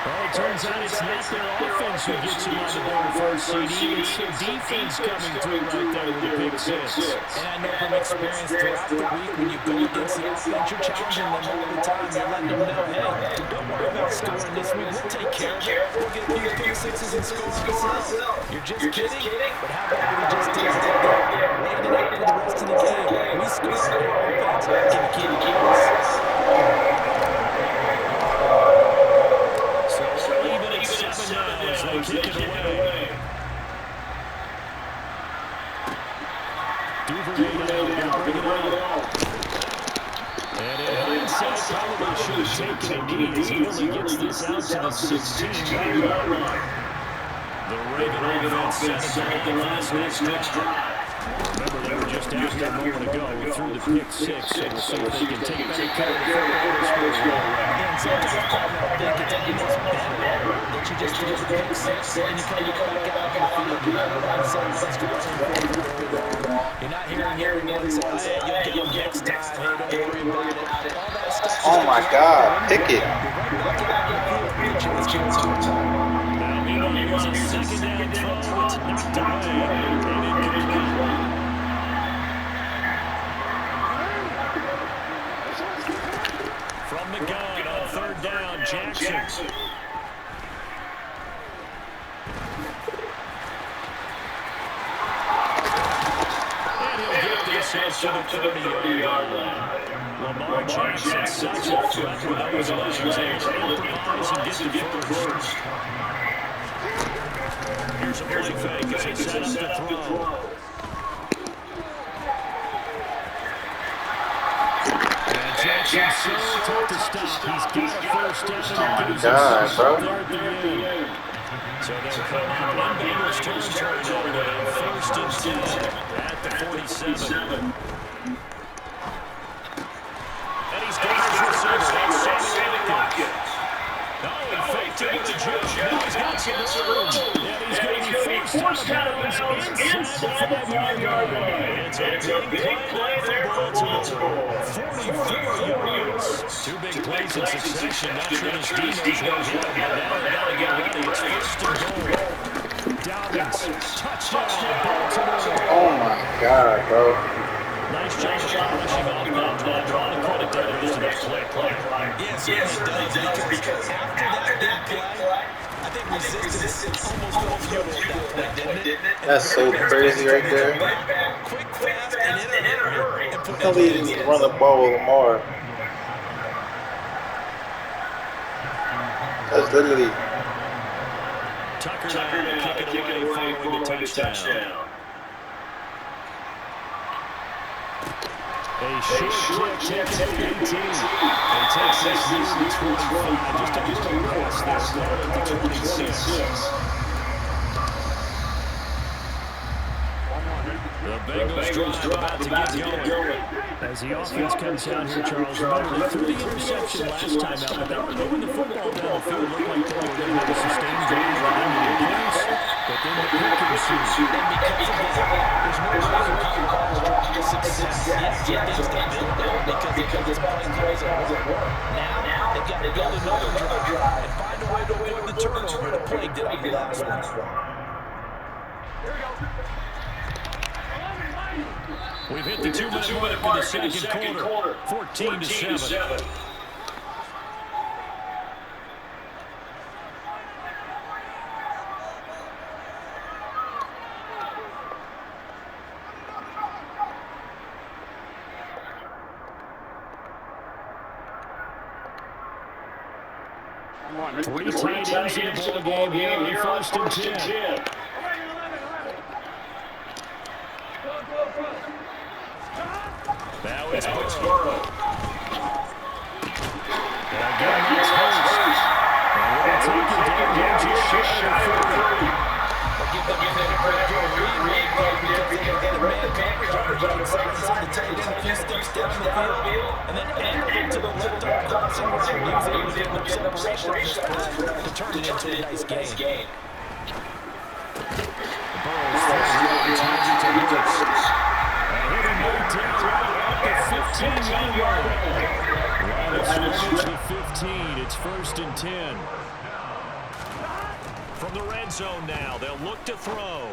Well, it turns out it's not their offense who gets you on the board first, CD. It's their defense coming through right there with the pick six. And I know from experience throughout the week, when you go against the offense, you're challenging them all the time. You're letting them know, hey, don't worry about scoring this week. We'll take care of it. We'll get a few pick sixes and score ourselves. You're just kidding? But how about we just take it out there, wait it out for the rest of the game. We score our offense. Can you keep it close? They kick it away. Duvernay now bring it on. And in hindsight, probably should have taken a knee as he only gets this out to the 16-yard line. The Raven offense set the last next drive. Remember, they were just out there a moment ago through the pick six, so we'll see if they can take better care of the football. And sometimes I think it's almost better that you just throw the pick six and you come back out on the field. You're not hearing everyone say, hey, you'll get them next time. Hey, don't worry about it. All that stuff. Oh my God, pick it. Now, meanwhile, a second down throw. It's knocked away. From the gun on third down, Jackson. And he'll get this out to the 30-yard line. Lamar Jackson, such a threat with those legs. Able to improvise and get the first. Here's a play fake as he sets up to throw. Jackson so tough to stop. He's got a first down. Oh my God, bro. So they'll come out in Bengals territory now with first and 10 at the 47. And he's got his receiver. That's Sammy Watkins. Oh, he faked it with the juke. Now he's got some room. And he's going to be forced out of bounds inside the 5-yard line. It's a big play for Baltimore. 44 yards. Two big plays in succession. Not sure this D knows what hit him, but now they got to get ready. It's first and goal. Dobbins, touchdown, Baltimore. Oh my God, bro. Nice job of polishing off that drive. A lot of credit there to that play. Yes, it does. Because after that big play, I think resistance almost felt futile at that point, didn't it? That's so crazy right there. Quick, fast, and in a hurry. How do you just run the ball with Lamar? That's literally. Tucker now kick it away following the touchdown. A short kick takes it 18. And takes this near the 25. Just a little pass there at the 26. The Bengals drive about to get going. As the offense comes out here, Charles, remember they threw the interception last time out, but they were moving the football down the field. Looked like they were going to have a sustained drive within the opponents. But then the pick ensued. And because of that, there's no way you can call the success. Yeah, things got built up because this play calls at work. Now, they've got to build another drive and find a way to avoid the turnover that plagued it on the last one. Here we go. We've hit the 2-minute mark in the second quarter. 14-7. Three tight ends in the ball game here. First and 10. Now it's Burrow. And again, it's Hurst. And we're going to take it down here just shy of 30. We'll give them credit for a read because they get a man coverage on the side of the tight end, a few steps down the field, and then angled to the left on crossing route. He was able to get the separation to turn it into a nice game. Burrow's throws it to Hurst. And hit him right down right at the 15-yard line. Line of scrimmage to 15. It's first and 10. From the red zone now, they'll look to throw.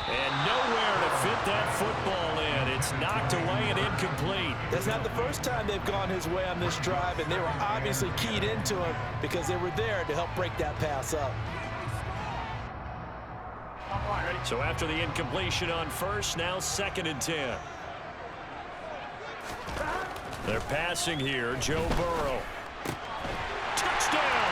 And nowhere to fit that football in. It's knocked away and incomplete. That's not the first time they've gone his way on this drive, and they were obviously keyed into him because they were there to help break that pass up. So after the incompletion on first, now 2nd and 10. They're passing here. Joe Burrow. Touchdown!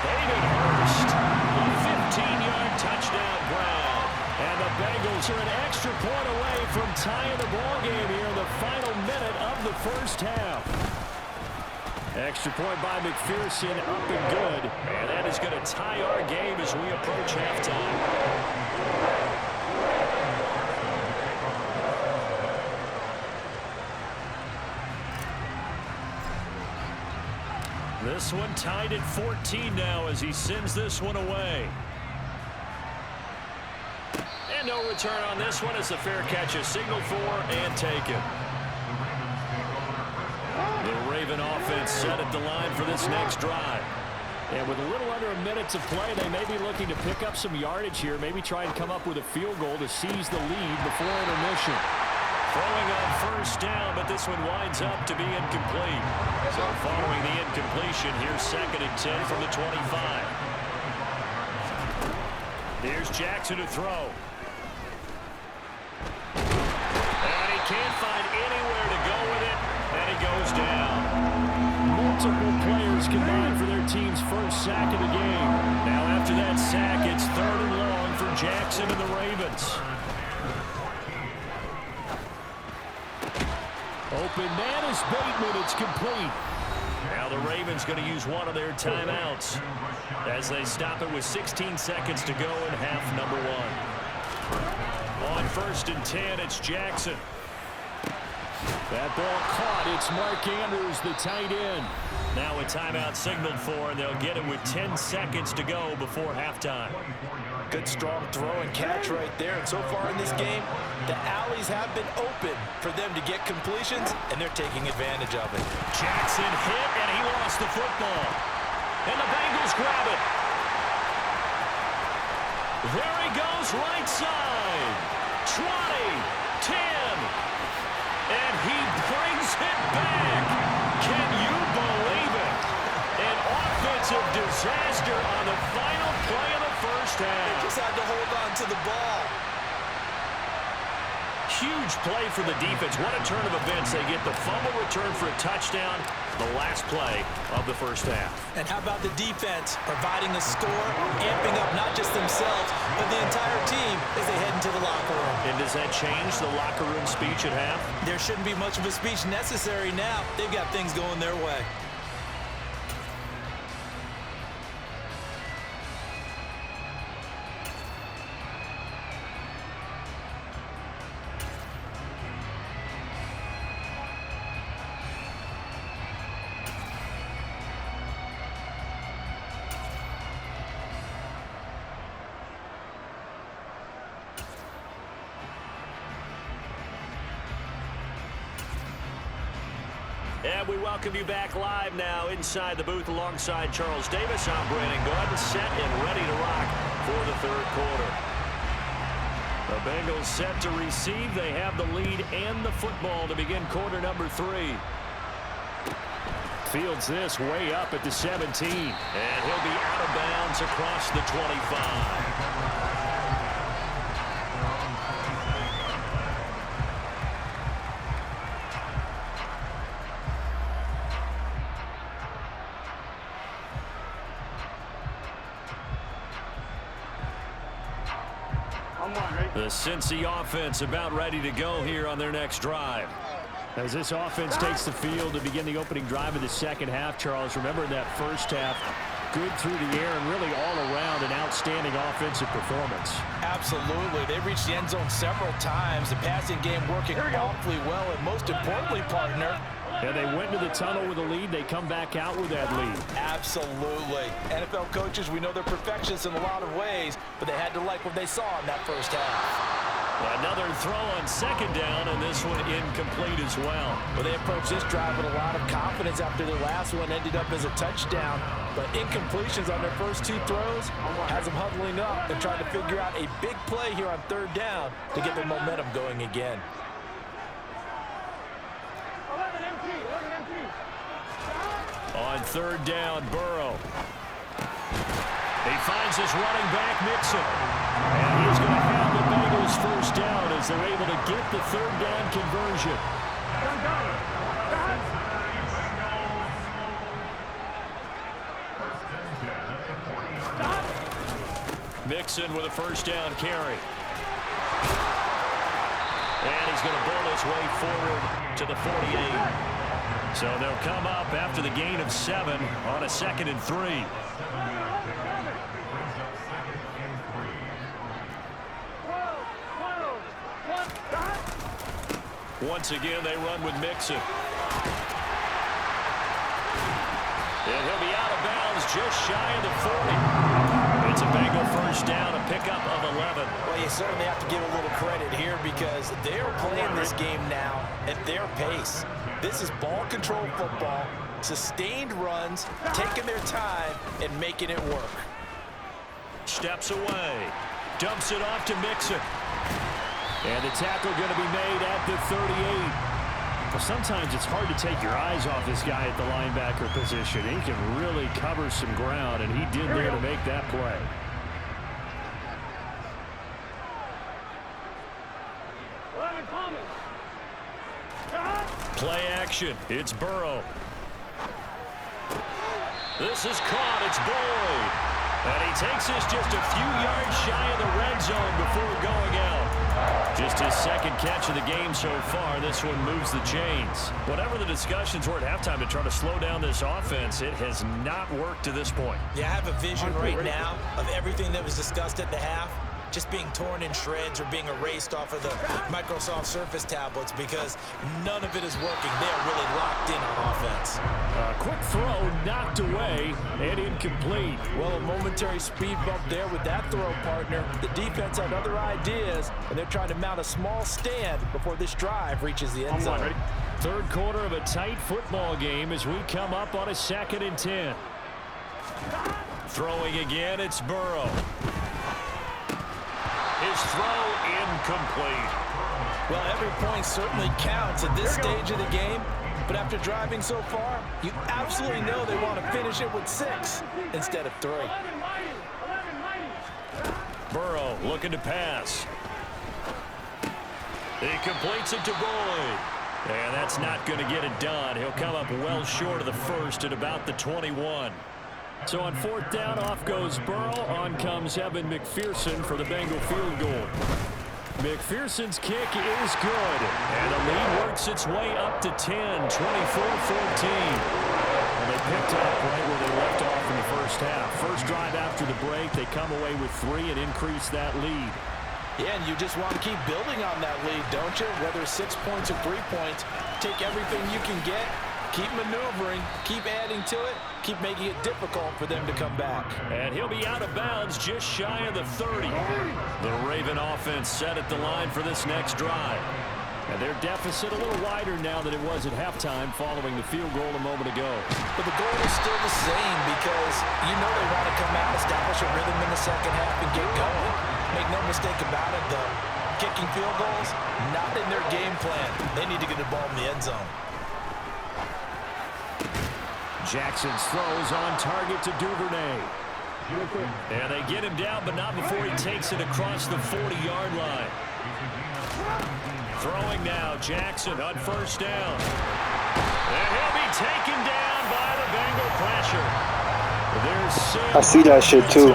Hayden Hurst. A 15-yard touchdown ground. And the Bengals are an extra point away from tying the ballgame here in the final minute of the first half. Extra point by McPherson, up and good. And that is going to tie our game as we approach halftime. This one tied at 14 now as he sends this one away. And no return on this one as the fair catch is signaled for and taken. The Raven offense set at the line for this next drive. And with a little under a minute to play, they may be looking to pick up some yardage here, maybe try and come up with a field goal to seize the lead before intermission. Throwing on first down, but this one winds up to be incomplete. So following the incompletion, here's 2nd and 10 from the 25. Here's Jackson to throw. And he can't find anywhere to go with it, and he goes down. Multiple players combined for their team's first sack of the game. Now after that sack, it's 3rd and long for Jackson and the Ravens. Open man is Bateman. It's complete. Now the Ravens going to use one of their timeouts as they stop it with 16 seconds to go in half number 1. On 1st and 10, it's Jackson. That ball caught. It's Mark Andrews, the tight end. Now a timeout signaled for, and they'll get it with 10 seconds to go before halftime. Good strong throw and catch right there. And so far in this game, the alleys have been open for them to get completions, and they're taking advantage of it. Jackson hit, and he lost the football. And the Bengals grab it. There he goes, right side. 20, 10. And he brings it back. Can you believe it? An offensive disaster on the final play of the first half. They just had to hold on to the ball. Huge play for the defense. What a turn of events. They get the fumble return for a touchdown, the last play of the first half. And how about the defense providing the score, amping up not just themselves, but the entire team as they head into the locker room. And does that change the locker room speech at half? There shouldn't be much of a speech necessary now. They've got things going their way. And we welcome you back live now inside the booth alongside Charles Davis. I'm Brandon Gordon, set and ready to rock for the 3rd quarter. The Bengals set to receive. They have the lead and the football to begin quarter number 3. Fields this way up at the 17. And he'll be out of bounds across the 25. The Cincy offense about ready to go here on their next drive. As this offense takes the field to begin the opening drive of the second half, Charles, remember that first half, good through the air and really all around an outstanding offensive performance. Absolutely. They reached the end zone several times. The passing game working awfully well, and most importantly, partner, and they went to the tunnel with a lead. They come back out with that lead. Absolutely. NFL coaches, we know they're perfectionists in a lot of ways, but they had to like what they saw in that first half. Another throw on second down, and this one incomplete as well. Well, they approached this drive with a lot of confidence after their last one ended up as a touchdown. But incompletions on their first two throws has them huddling up and trying to figure out a big play here on third down to get their momentum going again. On third down, Burrow. He finds his running back, Mixon. And he's going to have the Bengals first down as they're able to get the third down conversion. Mixon with a first down carry. And he's going to bull his way forward to the 48. So they'll come up after the gain of 7 on a 2nd and 3. Once again, they run with Mixon. And he'll be out of bounds just shy of the 40. It's a Bengal first down, a pickup of 11. Well, you certainly have to give a little credit here because they're playing this game now at their pace. This is ball control football, sustained runs, taking their time, and making it work. Steps away, dumps it off to Mixon. And the tackle going to be made at the 38. Well, sometimes it's hard to take your eyes off this guy at the linebacker position. He can really cover some ground, and he did there to make that play. Play action. It's Burrow. This is caught. It's Boyd. And he takes us just a few yards shy of the red zone before going out. Just his second catch of the game so far. This one moves the chains. Whatever the discussions were at halftime to try to slow down this offense, it has not worked to this point. Yeah, I have a vision right now of everything that was discussed at the half just being torn in shreds or being erased off of the Microsoft Surface tablets because none of it is working. They are really locked in on offense. A quick throw knocked away and incomplete. Well, a momentary speed bump there with that throw, partner. The defense had other ideas, and they're trying to mount a small stand before this drive reaches the end zone. Third quarter of a tight football game as we come up on a 2nd and 10. Throwing again, it's Burrow. His throw incomplete. Well, every point certainly counts at this stage of the game, but after driving so far, you absolutely know they want to finish it with 6 instead of 3. Burrow looking to pass. He completes it to Boyd. And that's not going to get it done. He'll come up well short of the first at about the 21. So on 4th down, off goes Burrow. On comes Evan McPherson for the Bengal field goal. McPherson's kick is good. And the lead works its way up to 10, 24-14. And they picked up right where they left off in the first half. First drive after the break, they come away with 3 and increase that lead. Yeah, and you just want to keep building on that lead, don't you? Whether it's 6 points or 3 points, take everything you can get, keep maneuvering, keep adding to it, keep making it difficult for them to come back. And he'll be out of bounds just shy of the 30. The Raven offense set at the line for this next drive. And their deficit a little wider now than it was at halftime following the field goal a moment ago. But the goal is still the same because you know they want to come out, establish a rhythm in the second half, and get going. Make no mistake about it, though. Kicking field goals, not in their game plan. They need to get the ball in the end zone. Jackson's throws on target to Duvernay. And they get him down, but not before he takes it across the 40-yard line. Throwing now, Jackson on first down. And he'll be taken down by the Bengal pressure. I see that shit too.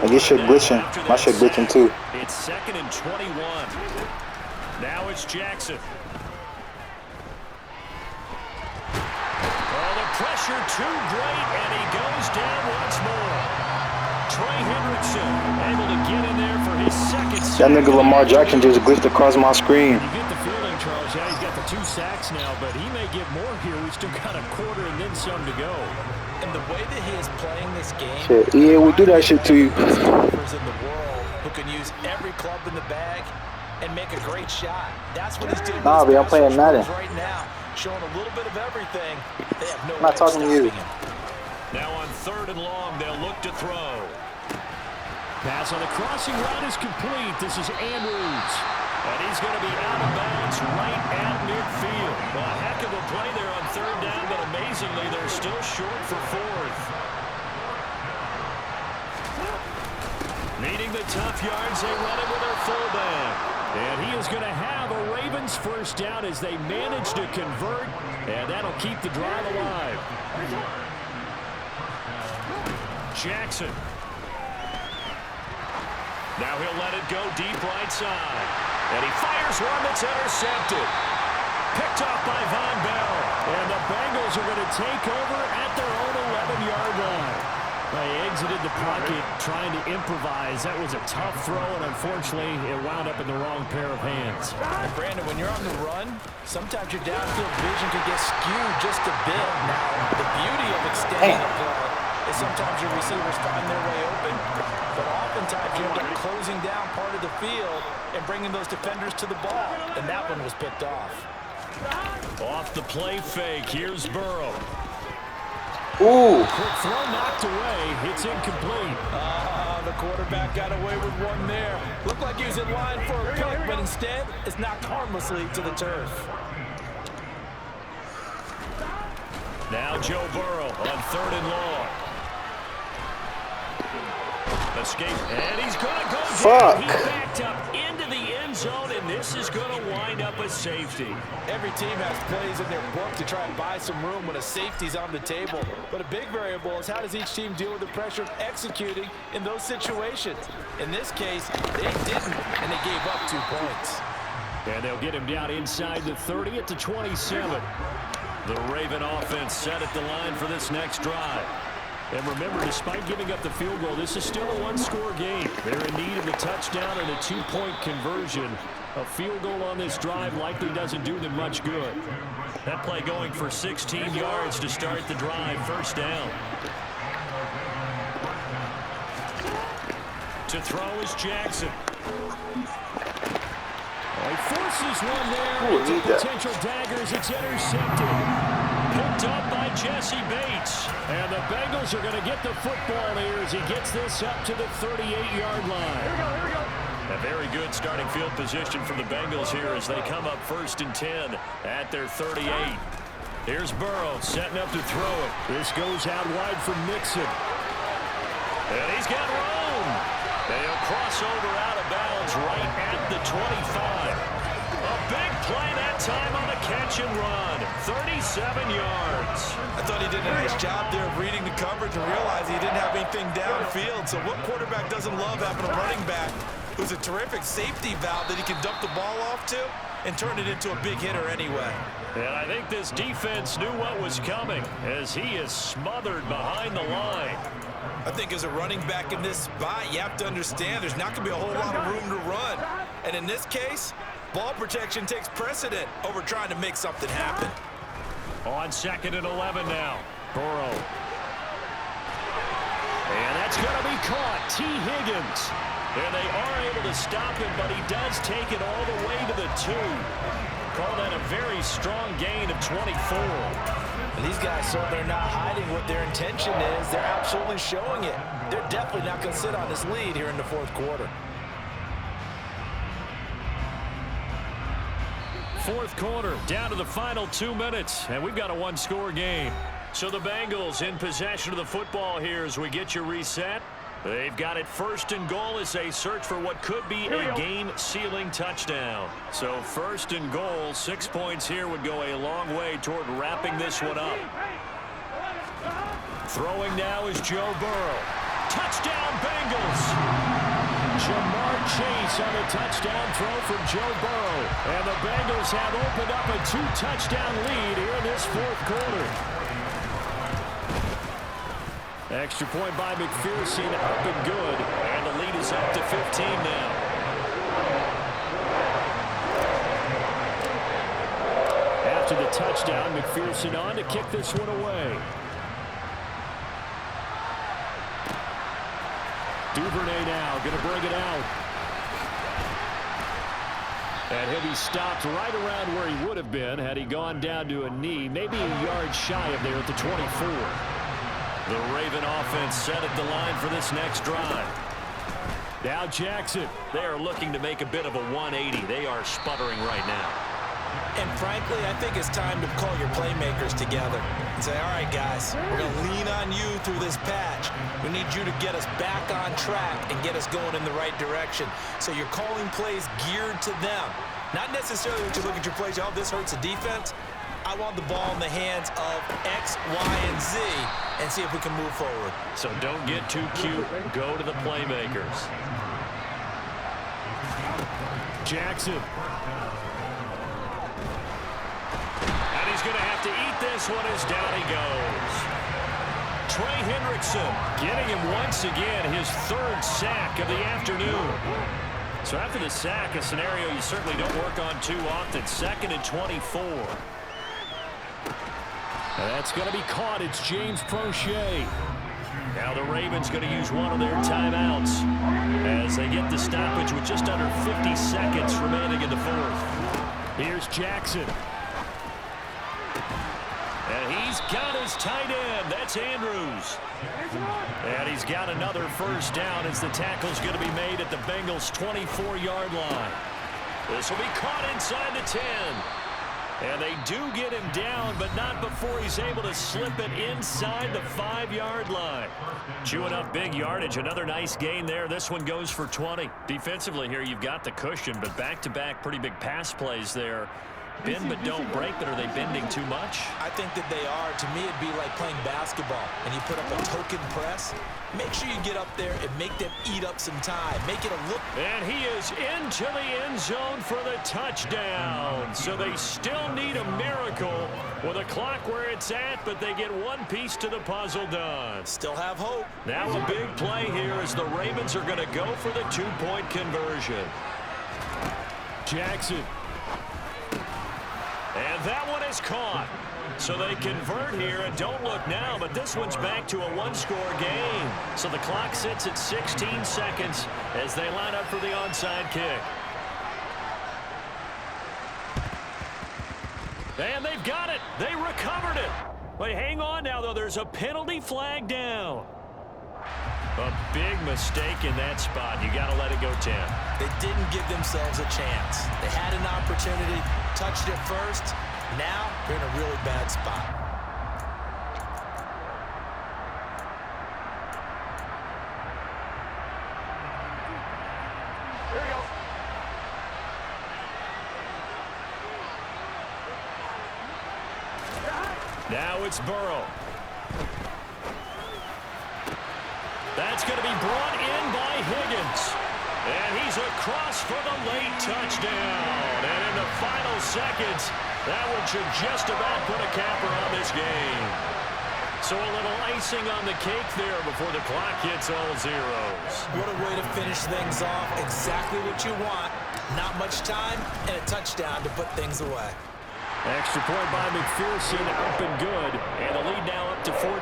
Like this shit glitching. My shit glitching too. It's 2nd and 21. Now it's Jackson. Oh, the pressure too great, and he goes down once more. Trey Hendrickson able to get in there for his second. That nigga Lamar Jackson just glitched across my screen. You get the feeling, Charles. Yeah, he's got the got 2 sacks now, but he may get more here. We still got a quarter and then some to go. And the way that he is playing this game, Shit, yeah, we do that shit to you. best golfers in the world who can use every club in the bag and make a great shot. That's what he's doing. Nah, with his I'm playing Madden right now, showing a little bit of everything. They have no I'm not talking to you. him. Now on 3rd and long, they'll look to throw. Pass on the crossing route is complete. This is Andrews. And he's going to be out of bounds right at midfield. Well, a heck of a play there on 3rd down, but amazingly, they're still short for 4th. Needing the tough yards, they run it with their fullback. And he is going to have a Ravens first down as they manage to convert, and that'll keep the drive alive. Jackson. Now he'll let it go deep right side. And he fires one that's intercepted. Picked off by Von Bell. And the Bengals are going to take over at their own 11-yard line. They exited the pocket trying to improvise. That was a tough throw, and unfortunately, it wound up in the wrong pair of hands. And Brandon, when you're on the run, sometimes your downfield vision can get skewed just a bit. Now, the beauty of extending the play is sometimes your receivers find their way open, but oftentimes you end up closing down part of the field and bringing those defenders to the ball, and that one was picked off. Off the play fake, here's Burrow. Ooh. Quick throw knocked away. It's incomplete. The quarterback got away with one there. Looked like he was in line for a pick, but instead, it's knocked harmlessly to the turf. Now Joe Burrow on 3rd and long. Escape, and he's going to go down. He backed up into the end zone, and this is going to wind up a safety. Every team has plays in their book to try and buy some room when a safety's on the table. But a big variable is how does each team deal with the pressure of executing in those situations. In this case, they didn't, and they gave up 2 points. And they'll get him down inside the 30 at the 27. The Raven offense set at the line for this next drive. And remember, despite giving up the field goal, this is still a 1-score game. They're in need of a touchdown and a 2-point conversion. A field goal on this drive likely doesn't do them much good. That play going for 16 yards to start the drive. First down. To throw is Jackson. He forces one there into potential daggers. It's intercepted. Picked up by Jesse Bates. And the Bengals are going to get the football here as he gets this up to the 38-yard line. Here we go. A very good starting field position for the Bengals here as they come up 1st and 10 at their 38. Here's Burrow setting up to throw it. This goes out wide for Mixon. And he's got room. They'll cross over out of bounds right at the 25. A big play that time on a catch and run. 37 yards. I thought he did a nice job there of reading the coverage and realized he didn't have anything downfield. So what quarterback doesn't love having a running back who's a terrific safety valve that he can dump the ball off to and turn it into a big hitter anyway. And I think this defense knew what was coming as he is smothered behind the line. I think as a running back in this spot, you have to understand there's not going to be a whole lot of room to run. And in this case, ball protection takes precedent over trying to make something happen. On 2nd and 11 now. Burrow. And that's going to be caught. T. Higgins. And they are able to stop him, but he does take it all the way to the 2. Call that a very strong gain of 24. And these guys certainly are not hiding what their intention is. They're absolutely showing it. They're definitely not going to sit on this lead here in the 4th quarter. 4th quarter, down to the final 2 minutes, and we've got a 1-score game. So the Bengals in possession of the football here as we get you reset. They've got it 1st and goal as they search for what could be a game-sealing touchdown. So 1st and goal, 6 points here would go a long way toward wrapping this one up. Throwing now is Joe Burrow. Touchdown, Bengals! Jamar Chase on a touchdown throw from Joe Burrow. And the Bengals have opened up a 2-touchdown lead here in this 4th quarter. Extra point by McPherson, up and good. And the lead is up to 15 now. after the touchdown. McPherson on to kick this one away. Duvernay now going to bring it out. And he'll be stopped right around where he would have been had he gone down to a knee, maybe a yard shy of there at the 24. The Raven offense set at the line for this next drive. Now Jackson. They are looking to make a bit of a 180. They are sputtering right now. And frankly, I think it's time to call your playmakers together and say, all right, guys, we're going to lean on you through this patch. We need you to get us back on track and get us going in the right direction. So you're calling plays geared to them. Not necessarily that you look at your plays, oh, this hurts the defense. I want the ball in the hands of X, Y, and Z and see if we can move forward. So don't get too cute. Go to the playmakers. Jackson. And he's going to have to eat this one as down he goes. Trey Hendrickson getting him once again his third sack of the afternoon. So after the sack, a scenario you certainly don't work on too often. 2nd and 24. And that's going to be caught. It's James Prochet. Now the Ravens going to use one of their timeouts as they get the stoppage with just under 50 seconds remaining in the fourth. Here's Jackson. And he's got his tight end. That's Andrews. And he's got another first down as the tackle's going to be made at the Bengals' 24-yard line. This will be caught inside the 10. And they do get him down, but not before he's able to slip it inside the 5-yard line. Chewing up big yardage. Another nice gain there. This one goes for 20. Defensively here, you've got the cushion, but back-to-back pretty big pass plays there. Bend but don't break, but are they bending too much? I think that they are. To me, it'd be like playing basketball and you put up a token press. Make sure you get up there and make them eat up some time. Make it a look. And he is into the end zone for the touchdown. So they still need a miracle with a clock where it's at, but they get one piece to the puzzle done. Still have hope. Now a big play here as the Ravens are going to go for the 2-point conversion. Jackson. And that one is caught. So they convert here, and don't look now, but this one's back to a one-score game. So the clock sits at 16 seconds as they line up for the onside kick. And they've got it. They recovered it. But hang on now, though. There's a penalty flag down. A big mistake in that spot. You got to let it go 10. They didn't give themselves a chance. They had an opportunity, touched it first. Now they're in a really bad spot. Here we go. Now it's Burrow. That's going to be brought in by Higgins. And he's across for the late touchdown. And in the final seconds, that one should just about put a capper on this game. So a little icing on the cake there before the clock hits all zeros. What a way to finish things off. Exactly what you want. Not much time and a touchdown to put things away. Extra point by McPherson, up and good. And the lead now up to 14.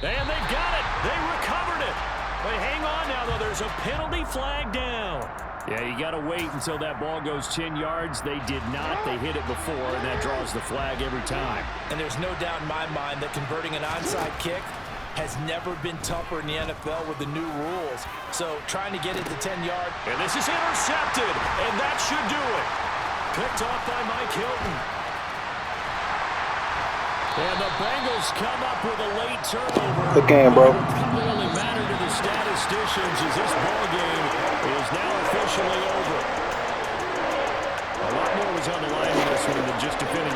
And they've got it. They recovered it. But hang on now, though. There's a penalty flag down. Yeah, you got to wait until that ball goes 10 yards. They did not. They hit it before, and that draws the flag every time. And there's no doubt in my mind that converting an onside kick has never been tougher in the NFL with the new rules. So trying to get it to 10-yard. And this is intercepted, and that should do it. Picked off by Mike Hilton. And the Bengals come up with a late turnover. Good game, bro. It probably only matter to the statisticians as this ball game is now officially over. A lot more was on the line in this one than just defending